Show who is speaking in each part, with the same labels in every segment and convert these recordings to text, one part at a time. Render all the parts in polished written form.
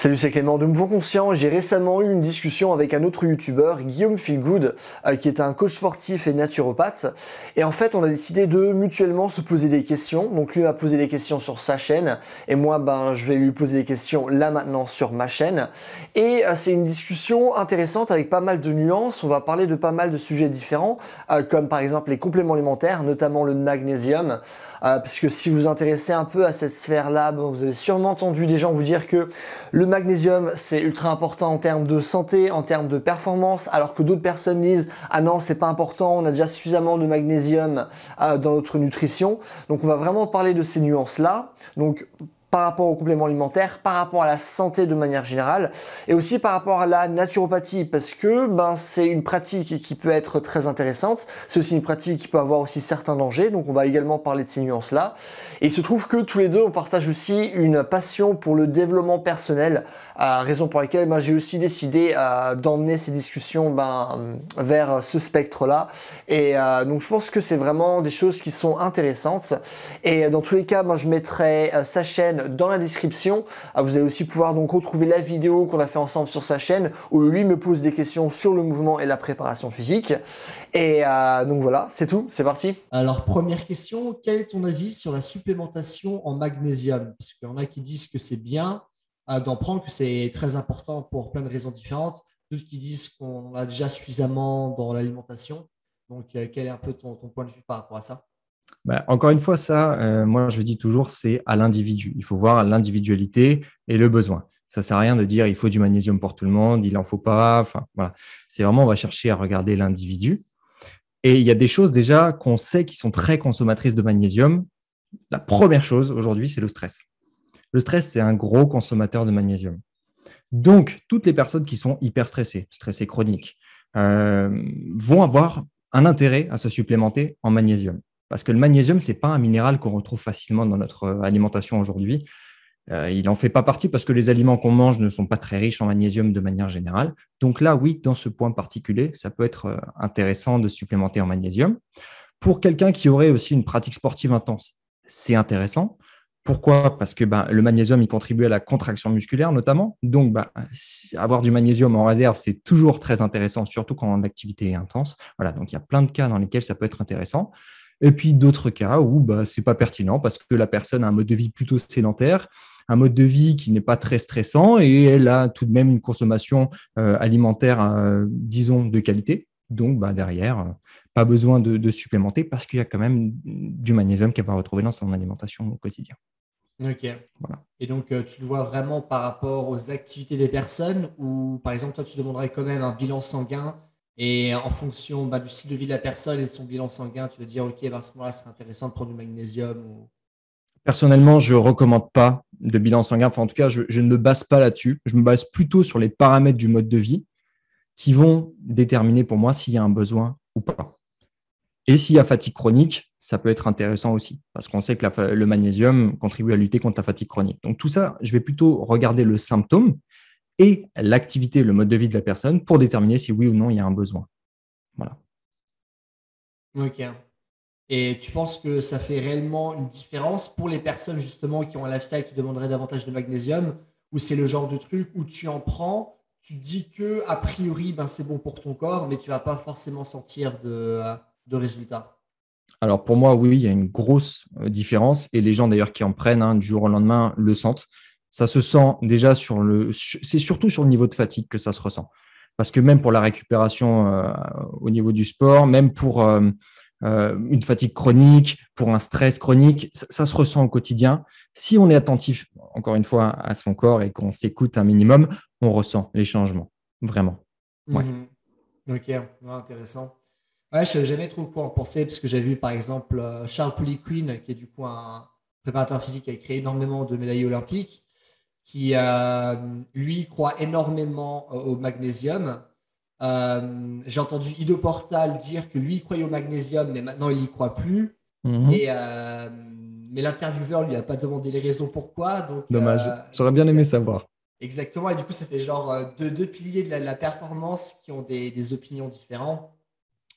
Speaker 1: Salut, c'est Clément de Mouvement Conscient. J'ai récemment eu une discussion avec un autre youtubeur, Guillaume Feelgood, qui est un coach sportif et naturopathe. Et en fait, on a décidé de mutuellement se poser des questions. Donc lui m'a posé des questions sur sa chaîne et moi, je vais lui poser des questions là maintenant sur ma chaîne. Et c'est une discussion intéressante avec pas mal de nuances. On va parler de pas mal de sujets différents, comme par exemple les compléments alimentaires, notamment le magnésium. Parce que si vous vous intéressez un peu à cette sphère-là, vous avez sûrement entendu des gens vous dire que le magnésium, c'est ultra important en termes de santé, en termes de performance, alors que d'autres personnes disent ah non, c'est pas important, on a déjà suffisamment de magnésium dans notre nutrition. Donc on va vraiment parler de ces nuances-là. Donc par rapport aux compléments alimentaires, par rapport à la santé de manière générale, et aussi par rapport à la naturopathie, parce que c'est une pratique qui peut être très intéressante, c'est aussi une pratique qui peut avoir aussi certains dangers, donc on va également parler de ces nuances-là. Et il se trouve que tous les deux, on partage aussi une passion pour le développement personnel, raison pour laquelle j'ai aussi décidé d'emmener ces discussions vers ce spectre-là. Et donc je pense que c'est vraiment des choses qui sont intéressantes. Et dans tous les cas, je mettrai sa chaîne dans la description. Vous allez aussi pouvoir donc retrouver la vidéo qu'on a fait ensemble sur sa chaîne, où lui me pose des questions sur le mouvement et la préparation physique. Et donc voilà, c'est tout, c'est parti.
Speaker 2: Alors, première question, quel est ton avis sur la supplémentation en magnésium? Parce qu'il y en a qui disent que c'est bien d'en prendre, que c'est très important pour plein de raisons différentes. D'autres qui disent qu'on a déjà suffisamment dans l'alimentation. Donc, quel est un peu ton point de vue par rapport à ça?
Speaker 3: Encore une fois, moi, je dis toujours, c'est à l'individu. Il faut voir l'individualité et le besoin. Ça sert à rien de dire il faut du magnésium pour tout le monde, il en faut pas. Enfin, voilà. C'est vraiment, on va chercher à regarder l'individu. Et il y a des choses déjà qu'on sait qui sont très consommatrices de magnésium. La première chose aujourd'hui, c'est le stress. Le stress, c'est un gros consommateur de magnésium. Donc, toutes les personnes qui sont hyper stressées chroniques, vont avoir un intérêt à se supplémenter en magnésium. Parce que le magnésium, ce n'est pas un minéral qu'on retrouve facilement dans notre alimentation aujourd'hui. Il n'en fait pas partie parce que les aliments qu'on mange ne sont pas très riches en magnésium de manière générale. Donc là, oui, dans ce point particulier, ça peut être intéressant de supplémenter en magnésium. Pour quelqu'un qui aurait aussi une pratique sportive intense, c'est intéressant. Pourquoi? Parce que le magnésium, il contribue à la contraction musculaire notamment. Donc, avoir du magnésium en réserve, c'est toujours très intéressant, surtout quand l'activité est intense. Voilà, donc il y a plein de cas dans lesquels ça peut être intéressant. Et puis d'autres cas où ce n'est pas pertinent parce que la personne a un mode de vie plutôt sédentaire, un mode de vie qui n'est pas très stressant et elle a tout de même une consommation alimentaire, disons, de qualité. Donc, derrière, pas besoin de supplémenter parce qu'il y a quand même du magnésium qu'elle va retrouver dans son alimentation au quotidien.
Speaker 2: Ok.
Speaker 3: Voilà.
Speaker 2: Et donc, tu le vois vraiment par rapport aux activités des personnes ou, par exemple, toi, tu demanderais quand même un bilan sanguin et en fonction du style de vie de la personne et de son bilan sanguin, tu vas dire, OK, à ce moment-là, c'est intéressant de prendre du magnésium ou...
Speaker 3: Personnellement, je ne recommande pas de bilan sanguin. Enfin, en tout cas, je ne me base pas là-dessus. Je me base plutôt sur les paramètres du mode de vie qui vont déterminer pour moi s'il y a un besoin ou pas. Et s'il y a fatigue chronique, ça peut être intéressant aussi, parce qu'on sait que le magnésium contribue à lutter contre la fatigue chronique. Donc tout ça, je vais plutôt regarder le symptôme et l'activité, le mode de vie de la personne pour déterminer si oui ou non il y a un besoin. Voilà.
Speaker 2: Ok. Et tu penses que ça fait réellement une différence pour les personnes justement qui ont un lifestyle qui demanderait davantage de magnésium, ou c'est le genre de truc où tu en prends, tu dis que a priori c'est bon pour ton corps, mais tu vas pas forcément sentir de résultats.
Speaker 3: Alors pour moi, oui, il y a une grosse différence et les gens d'ailleurs qui en prennent du jour au lendemain le sentent. Ça se sent déjà c'est surtout sur le niveau de fatigue que ça se ressent. Parce que même pour la récupération au niveau du sport, même pour une fatigue chronique, pour un stress chronique, ça se ressent au quotidien. Si on est attentif, encore une fois, à son corps et qu'on s'écoute un minimum, on ressent les changements. Vraiment. Ouais.
Speaker 2: Mhm. Ok, ouais, intéressant. Ouais, je savais jamais trop quoi en penser parce que j'ai vu par exemple Charles Poliquin, qui est du coup un préparateur physique qui a créé énormément de médailles olympiques, qui lui croit énormément au magnésium. J'ai entendu Ido Portal dire que lui il croyait au magnésium, mais maintenant il n'y croit plus.
Speaker 3: Mhm.
Speaker 2: Et, mais l'intervieweur lui a pas demandé les raisons pourquoi.
Speaker 3: Dommage. J'aurais bien aimé savoir.
Speaker 2: Exactement. Et du coup, ça fait genre deux piliers de la performance qui ont des opinions différentes.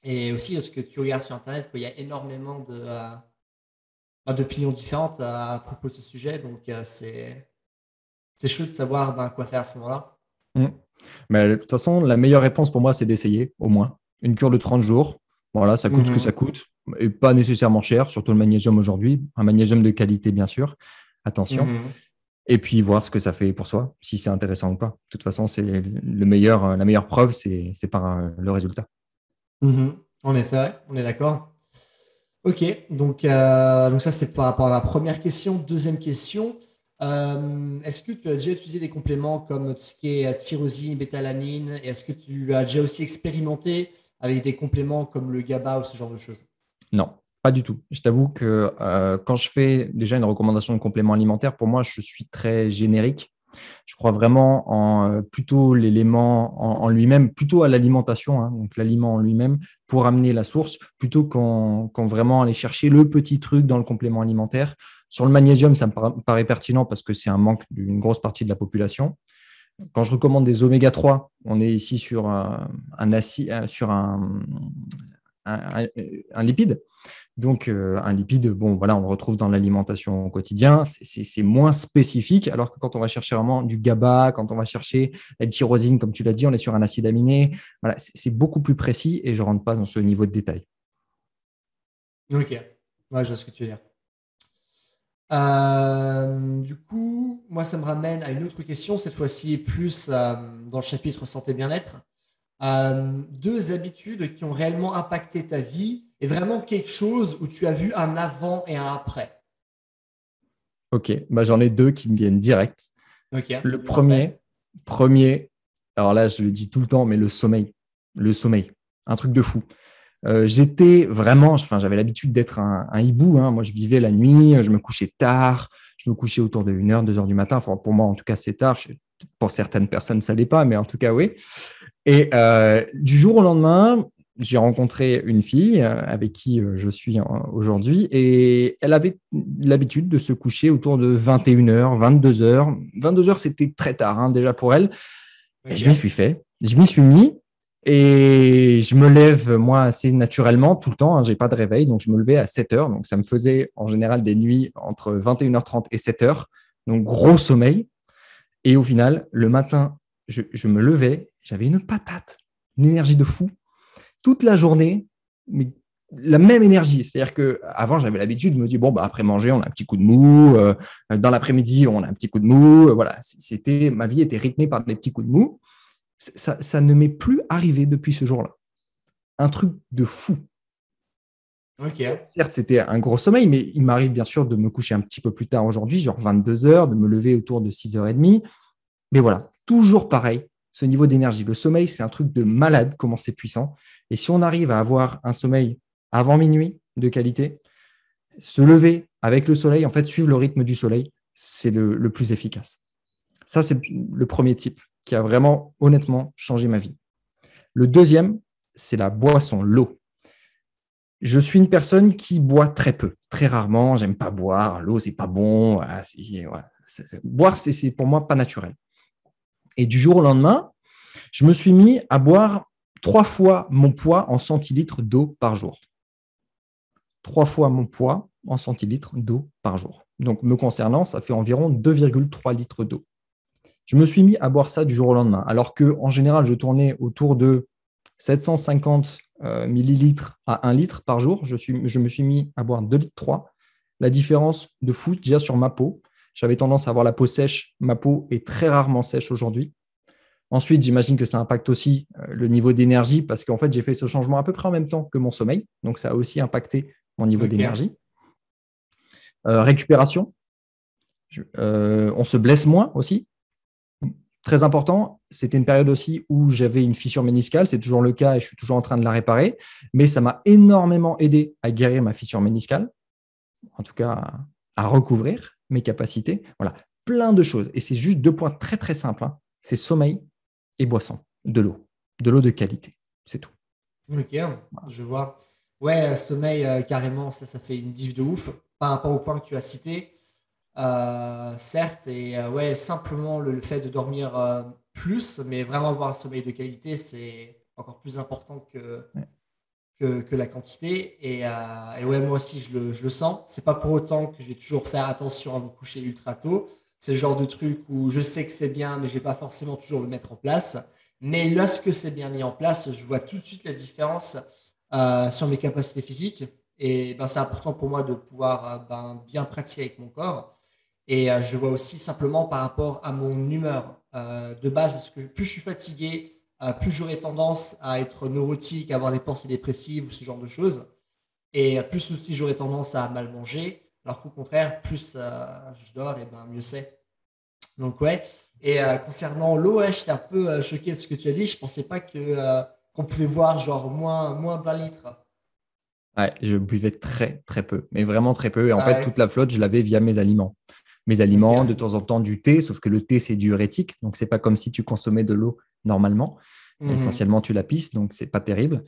Speaker 2: Et aussi, ce que tu regardes sur Internet, il y a énormément d'opinions différentes à propos de ce sujet. Donc, c'est chaud de savoir quoi faire à ce moment-là.
Speaker 3: Mm. Mais de toute façon, la meilleure réponse pour moi, c'est d'essayer au moins une cure de 30 jours. Voilà, ça coûte ce que ça coûte et pas nécessairement cher, surtout le magnésium aujourd'hui. Un magnésium de qualité, bien sûr. Attention.
Speaker 2: Mhm.
Speaker 3: Et puis voir ce que ça fait pour soi, si c'est intéressant ou pas. De toute façon, c'est le meilleur, la meilleure preuve, c'est par le résultat.
Speaker 2: Mhm. En effet, ouais, on est d'accord. Ok, donc ça c'est par rapport à la première question. Deuxième question, est-ce que tu as déjà utilisé des compléments comme tout ce qui est tyrosine, bétalamine, et est-ce que tu as déjà aussi expérimenté avec des compléments comme le GABA ou ce genre de choses?
Speaker 3: Non, pas du tout. Je t'avoue que quand je fais déjà une recommandation de complément alimentaire, pour moi, je suis très générique. Je crois vraiment en plutôt l'élément en lui-même, plutôt à l'alimentation, hein, donc l'aliment en lui-même, pour amener la source, plutôt qu'en vraiment aller chercher le petit truc dans le complément alimentaire. Sur le magnésium, ça me paraît pertinent parce que c'est un manque d'une grosse partie de la population. Quand je recommande des oméga 3, on est ici sur sur un, un lipide. Donc, un lipide, bon, voilà, on le retrouve dans l'alimentation au quotidien. C'est moins spécifique, alors que quand on va chercher vraiment du GABA, quand on va chercher la tyrosine, comme tu l'as dit, on est sur un acide aminé. Voilà, c'est beaucoup plus précis et je ne rentre pas dans ce niveau de détail.
Speaker 2: Ok, ouais, je vois ce que tu veux dire. Du coup, moi, ça me ramène à une autre question, cette fois-ci plus dans le chapitre santé bien-être. Deux habitudes qui ont réellement impacté ta vie et vraiment quelque chose où tu as vu un avant et un après.
Speaker 3: Ok, bah, j'en ai deux qui me viennent direct.
Speaker 2: Ok,
Speaker 3: Le
Speaker 2: parfait.
Speaker 3: premier, alors là, je le dis tout le temps, mais le sommeil. Le sommeil, un truc de fou. J'étais vraiment, enfin, j'avais l'habitude d'être un hibou, hein. Moi, je vivais la nuit, je me couchais tard, je me couchais autour de 1h, 2h du matin. Enfin, pour moi, en tout cas, c'est tard. Pour certaines personnes, ça ne l'est pas, mais en tout cas, oui. Et du jour au lendemain, j'ai rencontré une fille avec qui je suis aujourd'hui et elle avait l'habitude de se coucher autour de 21h, 22h. 22h, c'était très tard hein, déjà pour elle. Et je m'y
Speaker 2: Ok.
Speaker 3: suis fait, je m'y suis mis et je me lève moi assez naturellement tout le temps. Hein, j'ai pas de réveil, donc je me levais à 7h. Donc ça me faisait en général des nuits entre 21h30 et 7h. Donc gros sommeil. Et au final, le matin, je me levais, j'avais une patate, une énergie de fou toute la journée, mais la même énergie. C'est-à-dire qu'avant, j'avais l'habitude, je me dis, bon, bah, après manger, on a un petit coup de mou. Dans l'après-midi, on a un petit coup de mou. Voilà, ma vie était rythmée par des petits coups de mou. Ça ne m'est plus arrivé depuis ce jour-là. Un truc de fou.
Speaker 2: Ok.
Speaker 3: Certes, c'était un gros sommeil, mais il m'arrive bien sûr de me coucher un petit peu plus tard aujourd'hui, genre 22h, de me lever autour de 6h30. Mais voilà, toujours pareil, ce niveau d'énergie. Le sommeil, c'est un truc de malade, comment c'est puissant. Et si on arrive à avoir un sommeil avant minuit de qualité, se lever avec le soleil, en fait, suivre le rythme du soleil, c'est le plus efficace. Ça, c'est le premier type qui a vraiment, honnêtement, changé ma vie. Le deuxième, c'est la boisson, l'eau. Je suis une personne qui boit très peu, très rarement. J'aime pas boire. L'eau, c'est pas bon. Voilà, boire, c'est pour moi pas naturel. Et du jour au lendemain, je me suis mis à boire 3 fois mon poids en centilitres d'eau par jour. 3 fois mon poids en centilitres d'eau par jour. Donc, me concernant, ça fait environ 2,3 litres d'eau. Je me suis mis à boire ça du jour au lendemain, alors qu'en général, je tournais autour de 750 millilitres à 1 litre par jour. Je me suis mis à boire 2,3 litres. La différence de fou, déjà sur ma peau. J'avais tendance à avoir la peau sèche. Ma peau est très rarement sèche aujourd'hui. Ensuite, j'imagine que ça impacte aussi le niveau d'énergie parce qu'en fait, j'ai fait ce changement à peu près en même temps que mon sommeil. Donc, ça a aussi impacté mon niveau
Speaker 2: Ok.
Speaker 3: d'énergie. Récupération. On se blesse moins aussi. Très important, c'était une période aussi où j'avais une fissure méniscale. C'est toujours le cas et je suis toujours en train de la réparer. Mais ça m'a énormément aidé à guérir ma fissure méniscale, en tout cas à recouvrir mes capacités. Voilà, plein de choses. Et c'est juste 2 points très, très simples, hein. C'est sommeil et boisson, de l'eau de qualité. C'est tout.
Speaker 2: Ok, je vois. Ouais, sommeil, carrément, ça fait une diff de ouf par rapport au point que tu as cité. Certes, et ouais, simplement le fait de dormir plus, mais vraiment avoir un sommeil de qualité, c'est encore plus important que la quantité. Et ouais, moi aussi, je le sens. C'est pas pour autant que je vais toujours faire attention à me coucher ultra tôt. C'est le genre de truc où je sais que c'est bien, mais je vais pas forcément toujours le mettre en place. Mais lorsque c'est bien mis en place, je vois tout de suite la différence sur mes capacités physiques. Et ben, c'est important pour moi de pouvoir bien pratiquer avec mon corps. Et je vois aussi simplement par rapport à mon humeur de base, parce que plus je suis fatigué, plus j'aurai tendance à être neurotique, à avoir des pensées dépressives ou ce genre de choses. Et plus aussi j'aurai tendance à mal manger. Alors qu'au contraire, plus je dors, et ben mieux c'est. Donc ouais. Et concernant l'eau, ouais, j'étais un peu choqué de ce que tu as dit. Je pensais pas qu'on pouvait boire genre moins d'1 litre.
Speaker 3: Ouais, je buvais très, très peu, mais vraiment très peu. Et en
Speaker 2: Ah
Speaker 3: fait, toute
Speaker 2: ouais,
Speaker 3: la flotte, je l'avais via mes aliments. Mes aliments, de
Speaker 2: ok.
Speaker 3: temps en temps du thé, sauf que le thé, c'est diurétique. Donc, c'est pas comme si tu consommais de l'eau normalement.
Speaker 2: Mhm.
Speaker 3: Essentiellement, tu la pisses, donc c'est pas terrible.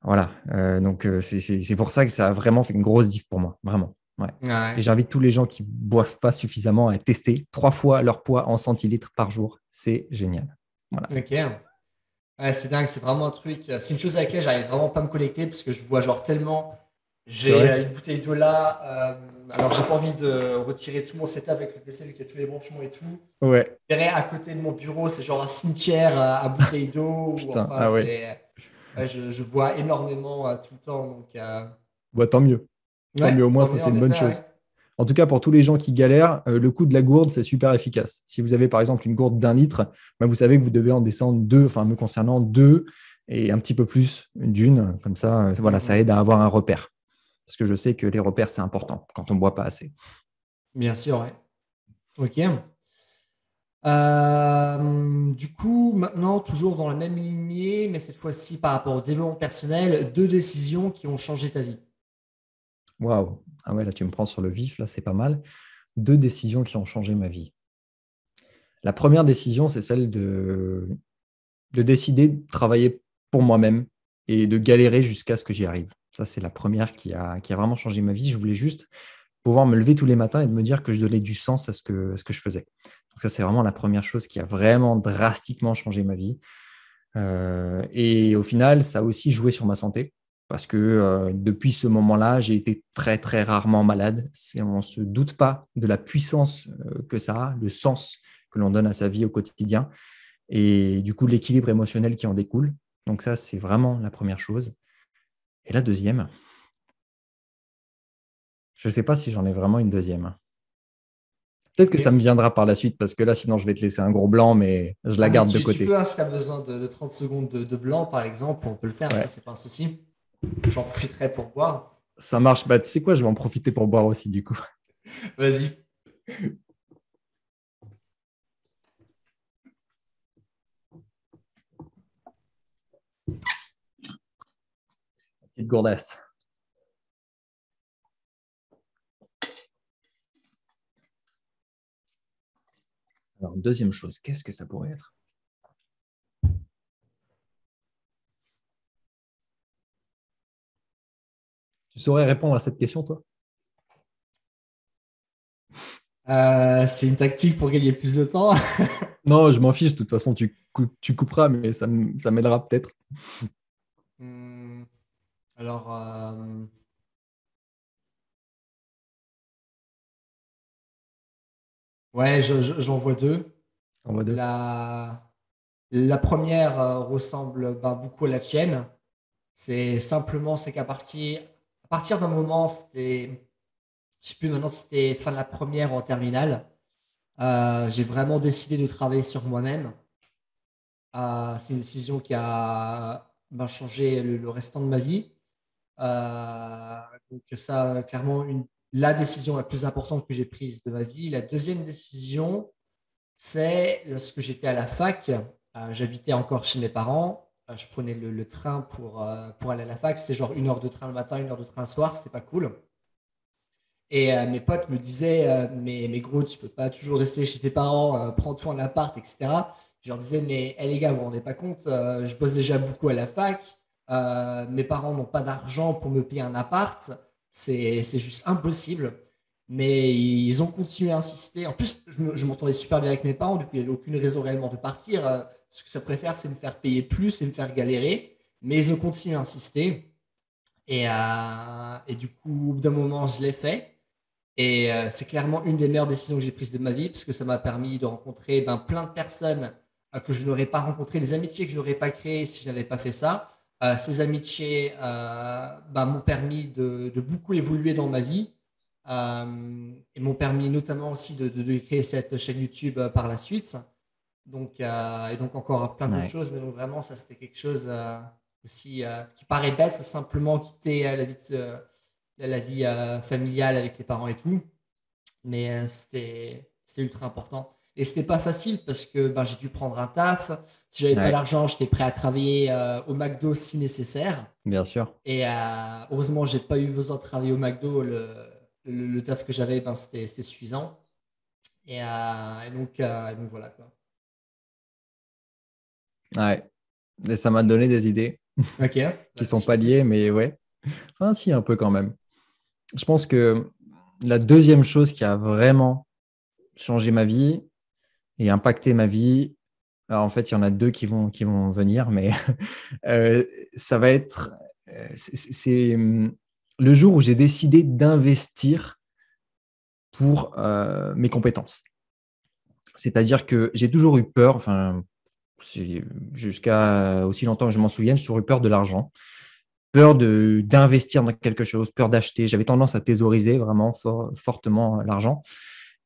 Speaker 3: Voilà. Donc, c'est pour ça que ça a vraiment fait une grosse diff pour moi. Vraiment. Ouais. Et
Speaker 2: Ouais,
Speaker 3: j'invite tous les gens qui boivent pas suffisamment à tester 3 fois leur poids en centilitres par jour. C'est génial. Voilà.
Speaker 2: ok. Ouais, c'est dingue, c'est vraiment un truc. C'est une chose à laquelle j'arrive vraiment pas à me connecter parce que je bois genre tellement.
Speaker 3: C'est
Speaker 2: J'ai
Speaker 3: vrai?
Speaker 2: une bouteille d'eau là. Alors, j'ai pas envie de retirer tout mon setup avec le PC, vu qu'il y a tous les branchements et tout.
Speaker 3: Ouais.
Speaker 2: Je verrai à côté de mon bureau, c'est genre un cimetière à bouteilles d'eau. Ou
Speaker 3: Putain.
Speaker 2: enfin,
Speaker 3: Ah ouais.
Speaker 2: c'est. Ouais, je bois énormément tout le temps. Donc,
Speaker 3: Bah, tant mieux. Tant mieux.
Speaker 2: ouais,
Speaker 3: Au moins,
Speaker 2: tant
Speaker 3: ça,
Speaker 2: mieux
Speaker 3: c'est
Speaker 2: en
Speaker 3: une bonne
Speaker 2: effet, ouais.
Speaker 3: chose. En tout cas, pour tous les gens qui galèrent, le coup de la gourde, c'est super efficace. Si vous avez par exemple une gourde d'1 litre, bah, vous savez que vous devez en descendre deux, enfin me concernant deux et un petit peu plus d'une. Comme ça, voilà, ça
Speaker 2: Mhm.
Speaker 3: aide à avoir un repère. Parce que je sais que les repères, c'est important quand on ne boit pas assez.
Speaker 2: Bien sûr, ouais. Ok. Du coup, maintenant, toujours dans la même lignée, mais cette fois-ci par rapport au développement personnel, 2 décisions qui ont changé ta vie.
Speaker 3: Waouh. Ah ouais, là, tu me prends sur le vif, là, c'est pas mal. 2 décisions qui ont changé ma vie. La première décision, c'est celle de décider de travailler pour moi-même et de galérer jusqu'à ce que j'y arrive. Ça, c'est la première qui a vraiment changé ma vie. Je voulais juste pouvoir me lever tous les matins et de me dire que je donnais du sens à ce que je faisais. Donc ça, c'est vraiment la première chose qui a vraiment drastiquement changé ma vie. Et au final, ça a aussi joué sur ma santé parce que depuis ce moment-là, j'ai été très, très rarement malade. On ne se doute pas de la puissance que ça a, le sens que l'on donne à sa vie au quotidien et du coup l'équilibre émotionnel qui en découle. Donc ça, c'est vraiment la première chose. Et la deuxième, je ne sais pas si j'en ai vraiment une deuxième. Peut-être que ça me
Speaker 2: Ok.
Speaker 3: viendra par la suite parce que là, sinon, je vais te laisser un gros blanc, mais je
Speaker 2: Ah,
Speaker 3: la
Speaker 2: mais
Speaker 3: garde de
Speaker 2: tu
Speaker 3: côté.
Speaker 2: peux, hein, si tu as besoin de 30 secondes de blanc, par exemple, on peut le faire, ça,
Speaker 3: Ouais,
Speaker 2: c'est pas un souci. J'en profiterai pour boire.
Speaker 3: ça marche. Bah, tu sais quoi, je vais en profiter pour boire aussi, du coup.
Speaker 2: Vas-y.
Speaker 3: Petite gourdasse. Alors, deuxième chose, qu'est-ce que ça pourrait être? Tu saurais répondre à cette question, toi?
Speaker 2: C'est une tactique pour gagner plus de temps.
Speaker 3: Non, je m'en fiche. De toute façon, tu couperas, mais ça m'aidera peut-être.
Speaker 2: Hmm, alors, ouais, j'en vois deux.
Speaker 3: On va deux.
Speaker 2: La, la première ressemble beaucoup à la tienne. C'est à partir d'un moment, je sais plus maintenant si c'était fin de la première ou en terminale, j'ai vraiment décidé de travailler sur moi-même. C'est une décision qui a changé le restant de ma vie. Donc ça, clairement, la décision la plus importante que j'ai prise de ma vie. La deuxième décision, c'est lorsque j'étais à la fac, j'habitais encore chez mes parents. Je prenais le train pour aller à la fac. C'était genre 1 heure de train le matin, 1 heure de train le soir. C'était pas cool. Et mes potes me disaient, mais gros, tu peux pas toujours rester chez tes parents, prends-toi un appart, etc. Je leur disais, mais les gars, vous vous rendez pas compte, je bosse déjà beaucoup à la fac, mes parents n'ont pas d'argent pour me payer un appart, c'est juste impossible. Mais ils ont continué à insister. En plus, je m'entendais super bien avec mes parents, du coup, il n'y avait aucune raison réellement de partir. Ce que ça préfère, c'est me faire payer plus et me faire galérer. Mais ils ont continué à insister. Et du coup, au bout d'un moment, je l'ai fait. Et c'est clairement une des meilleures décisions que j'ai prises de ma vie parce que ça m'a permis de rencontrer plein de personnes que je n'aurais pas rencontrées, des amitiés que je n'aurais pas créées si je n'avais pas fait ça. Ces amitiés m'ont permis de beaucoup évoluer dans ma vie et m'ont permis notamment aussi de créer cette chaîne YouTube par la suite. Donc, et donc encore plein d'autres
Speaker 3: Ouais.
Speaker 2: choses, mais donc vraiment, ça c'était quelque chose aussi qui paraît bête, simplement quitter la vie familiale avec les parents et tout. Mais c'était ultra important. Et c'était pas facile parce que j'ai dû prendre un taf. Si j'avais pas
Speaker 3: Ouais,
Speaker 2: d'argent, j'étais prêt à travailler au McDo si nécessaire.
Speaker 3: bien sûr.
Speaker 2: Et heureusement, j'ai pas eu besoin de travailler au McDo. Le taf que j'avais, c'était suffisant. Et donc voilà quoi.
Speaker 3: Ouais. Et ça m'a donné des idées
Speaker 2: Ok,
Speaker 3: qui
Speaker 2: vas-y,
Speaker 3: sont
Speaker 2: je
Speaker 3: pas liées,
Speaker 2: t'écoute.
Speaker 3: mais ouais. Enfin, si, un peu quand même. Je pense que la deuxième chose qui a vraiment changé ma vie et impacté ma vie, alors en fait, il y en a deux qui vont venir, mais euh, ça va être le jour où j'ai décidé d'investir pour mes compétences. C'est-à-dire que j'ai toujours eu peur, enfin, jusqu'à aussi longtemps que je m'en souvienne, j'ai toujours eu peur de l'argent, peur d'investir dans quelque chose, peur d'acheter. J'avais tendance à thésauriser vraiment fortement l'argent.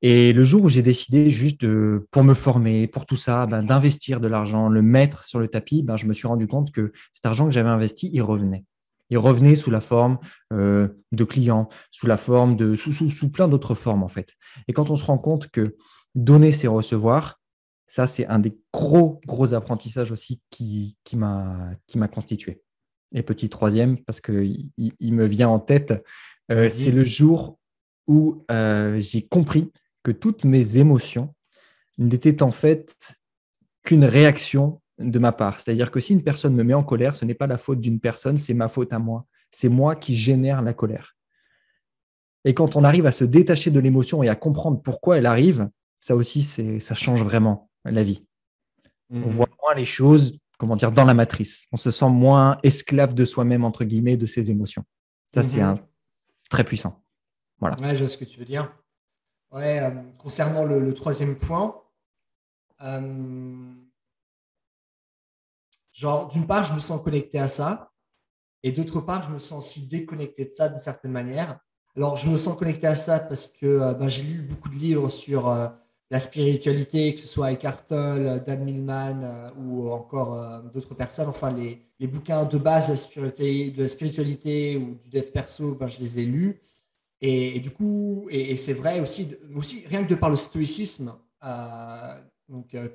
Speaker 3: Et le jour où j'ai décidé juste pour me former, pour tout ça, d'investir de l'argent, le mettre sur le tapis, je me suis rendu compte que cet argent que j'avais investi, il revenait. Il revenait sous la forme de clients, sous la forme sous plein d'autres formes en fait. Et quand on se rend compte que donner, c'est recevoir, ça c'est un des gros apprentissages aussi qui m'a constitué. Et petit troisième, parce qu'il me vient en tête, c'est
Speaker 2: Vas-y.
Speaker 3: le jour où j'ai compris que toutes mes émotions n'étaient en fait qu'une réaction de ma part. C'est-à-dire que si une personne me met en colère, ce n'est pas la faute d'une personne, c'est ma faute à moi. C'est moi qui génère la colère. Et quand on arrive à se détacher de l'émotion et à comprendre pourquoi elle arrive, ça aussi, ça change vraiment la vie. On voit
Speaker 2: Mhm.
Speaker 3: moins les choses, comment dire, dans la matrice. On se sent moins esclave de soi-même, entre guillemets, de ses émotions. Ça, c'est
Speaker 2: Mhm.
Speaker 3: très puissant. Voilà.
Speaker 2: Ouais, je vois ce que tu veux dire. Ouais, concernant le troisième point, euh, genre, d'une part, je me sens connecté à ça, et d'autre part, je me sens aussi déconnecté de ça d'une certaine manière. Alors, je me sens connecté à ça parce que j'ai lu beaucoup de livres sur la spiritualité, que ce soit Eckhart Tolle, Dan Millman ou encore d'autres personnes. Enfin, les bouquins de base de la spiritualité ou du dev perso, je les ai lus. Et du coup, et c'est vrai aussi, aussi, rien que de par le stoïcisme,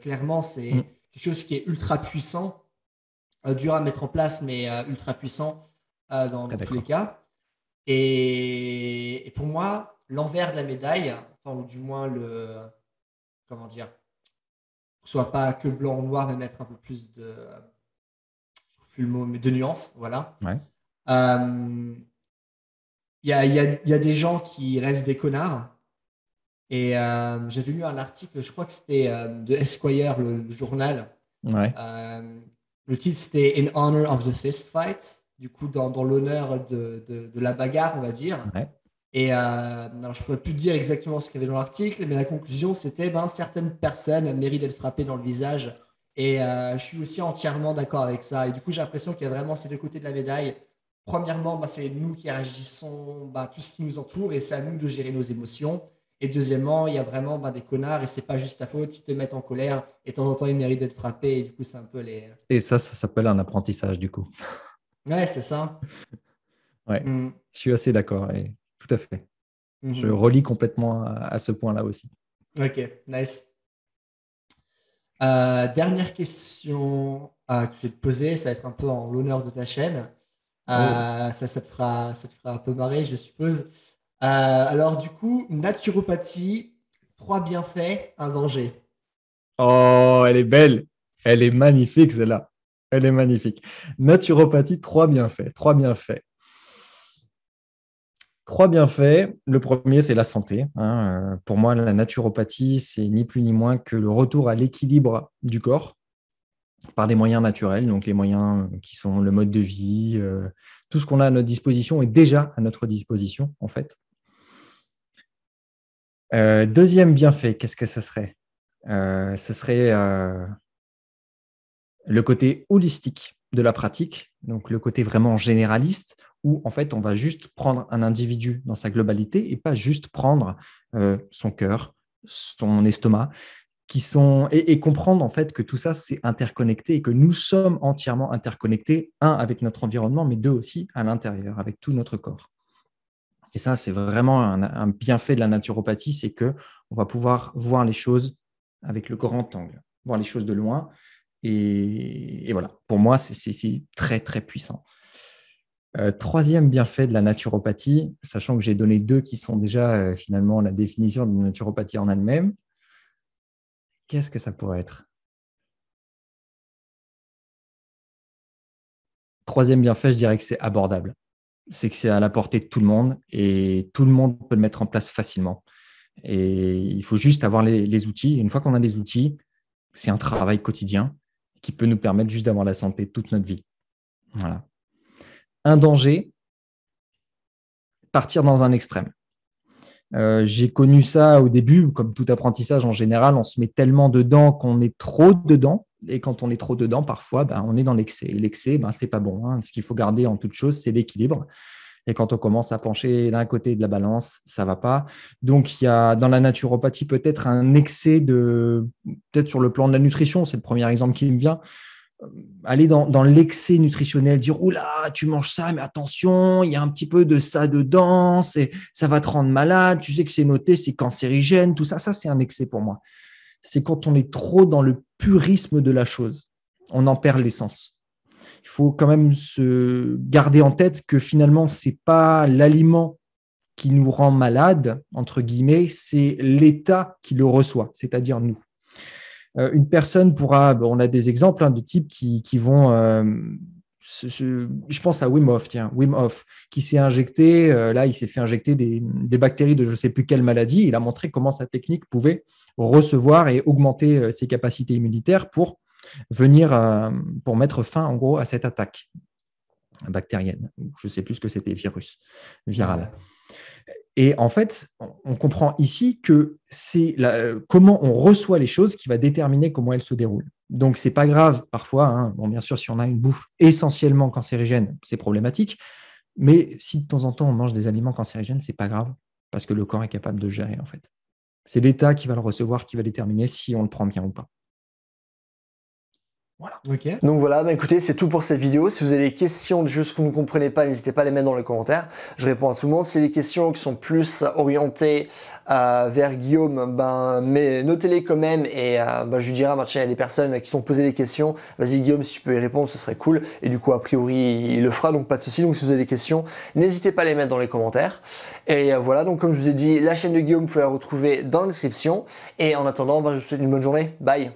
Speaker 2: clairement,
Speaker 3: Mm.
Speaker 2: c'est quelque chose qui est ultra puissant, dur à mettre en place, mais ultra puissant
Speaker 3: Très
Speaker 2: dans tous les
Speaker 3: d'accord.
Speaker 2: cas. Et pour moi, l'envers de la médaille, enfin, ou du moins comment dire, que ce soit pas que blanc ou noir, mais mettre un peu plus je trouve plus le mot, mais de nuances, voilà.
Speaker 3: Ouais.
Speaker 2: Euh, il y a des gens qui restent des connards. Et j'avais lu un article, je crois que c'était de Esquire, le journal.
Speaker 3: Ouais.
Speaker 2: Euh, le titre, c'était In Honor of the Fist Fight, du coup, dans l'honneur de la bagarre, on va dire.
Speaker 3: Ouais.
Speaker 2: Et alors, je ne pourrais plus dire exactement ce qu'il y avait dans l'article, mais la conclusion, c'était certaines personnes méritent d'être frappées dans le visage. Et je suis aussi entièrement d'accord avec ça. Et du coup, j'ai l'impression qu'il y a vraiment ces deux côtés de la médaille. Premièrement, c'est nous qui agissons tout ce qui nous entoure et c'est à nous de gérer nos émotions. Et deuxièmement, il y a vraiment des connards et c'est pas juste ta faute, ils te mettent en colère et de temps en temps, ils méritent d'être frappés. Et du coup, c'est un peu les.
Speaker 3: Et ça s'appelle un apprentissage, du coup.
Speaker 2: Ouais, c'est ça.
Speaker 3: Ouais,
Speaker 2: Mhm.
Speaker 3: je suis assez d'accord. Et tout à fait. Je
Speaker 2: Mhm.
Speaker 3: relis complètement à ce point-là aussi.
Speaker 2: Ok, nice. Dernière question que je vais te poser, ça va être un peu en l'honneur de ta chaîne.
Speaker 3: Oh,
Speaker 2: Ça te fera un peu marrer, je suppose. Alors, du coup, naturopathie, trois bienfaits, un danger.
Speaker 3: oh, elle est belle. Elle est magnifique, celle-là. Elle est magnifique. Naturopathie, trois bienfaits. Trois bienfaits. Trois bienfaits. Le premier, c'est la santé, hein. Pour moi, la naturopathie, c'est ni plus ni moins que le retour à l'équilibre du corps par des moyens naturels, donc les moyens qui sont le mode de vie, tout ce qu'on a à notre disposition est déjà à notre disposition, en fait. Deuxième bienfait, qu'est-ce que ce serait? Ce serait le côté holistique de la pratique, donc le côté vraiment généraliste, où en fait on va juste prendre un individu dans sa globalité et pas juste prendre son cœur, son estomac, et comprendre en fait que tout ça c'est interconnecté et que nous sommes entièrement interconnectés, un avec notre environnement, mais deux aussi à l'intérieur, avec tout notre corps. Et ça, c'est vraiment un bienfait de la naturopathie, c'est qu'on va pouvoir voir les choses avec le grand angle, voir les choses de loin. Et voilà, pour moi, c'est très, très puissant. Troisième bienfait de la naturopathie, sachant que j'ai donné deux qui sont déjà finalement la définition de la naturopathie en elle-même, qu'est-ce que ça pourrait être? Troisième bienfait, je dirais que c'est abordable. C'est que c'est à la portée de tout le monde et tout le monde peut le mettre en place facilement. Et il faut juste avoir les outils. Et une fois qu'on a les outils, c'est un travail quotidien qui peut nous permettre juste d'avoir la santé toute notre vie. Voilà. Un danger, partir dans un extrême. J'ai connu ça au début, comme tout apprentissage en général, on se met tellement dedans qu'on est trop dedans. Et quand on est trop dedans, parfois, on est dans l'excès. Et l'excès, ce n'est pas bon. Hein. Ce qu'il faut garder en toute chose, c'est l'équilibre. Et quand on commence à pencher d'un côté de la balance, ça ne va pas. Donc, il y a dans la naturopathie peut-être un excès peut-être sur le plan de la nutrition, c'est le premier exemple qui me vient, aller dans l'excès nutritionnel, dire « Oula, tu manges ça, mais attention, il y a un petit peu de ça dedans, ça va te rendre malade, tu sais que c'est noté, c'est cancérigène, tout ça. » Ça, c'est un excès pour moi. C'est quand on est trop dans le purisme de la chose. On en perd l'essence. Il faut quand même se garder en tête que finalement, ce n'est pas l'aliment qui nous rend malade, entre guillemets, c'est l'état qui le reçoit, c'est-à-dire nous. Une personne pourra, on a des exemples de types qui vont, je pense à Wim Hof, Wim Hof, qui s'est injecté, là, il s'est fait injecter des bactéries de je ne sais plus quelle maladie. Il a montré comment sa technique pouvait recevoir et augmenter ses capacités immunitaires pour pour mettre fin, en gros, à cette attaque bactérienne. Je ne sais plus ce que c'était, viral. Et en fait, on comprend ici que c'est comment on reçoit les choses qui va déterminer comment elles se déroulent. Donc, ce n'est pas grave parfois. Hein. Bon, bien sûr, si on a une bouffe essentiellement cancérigène, c'est problématique. Mais si de temps en temps, on mange des aliments cancérigènes, ce n'est pas grave parce que le corps est capable de gérer, en fait. C'est l'état qui va le recevoir, qui va déterminer si on le prend bien ou pas.
Speaker 1: Voilà. Okay. Donc voilà, écoutez, c'est tout pour cette vidéo. Si vous avez des questions, des choses que vous ne comprenez pas, n'hésitez pas à les mettre dans les commentaires. Je réponds à tout le monde. Si y a des questions qui sont plus orientées vers Guillaume, mais notez-les quand même et je lui dirai, tiens, il y a des personnes qui t'ont posé des questions. Vas-y Guillaume, si tu peux y répondre, ce serait cool. Et du coup, a priori, il le fera, donc pas de souci. Donc si vous avez des questions, n'hésitez pas à les mettre dans les commentaires. Et voilà, donc comme je vous ai dit, la chaîne de Guillaume, vous pouvez la retrouver dans la description. Et en attendant, je vous souhaite une bonne journée. Bye.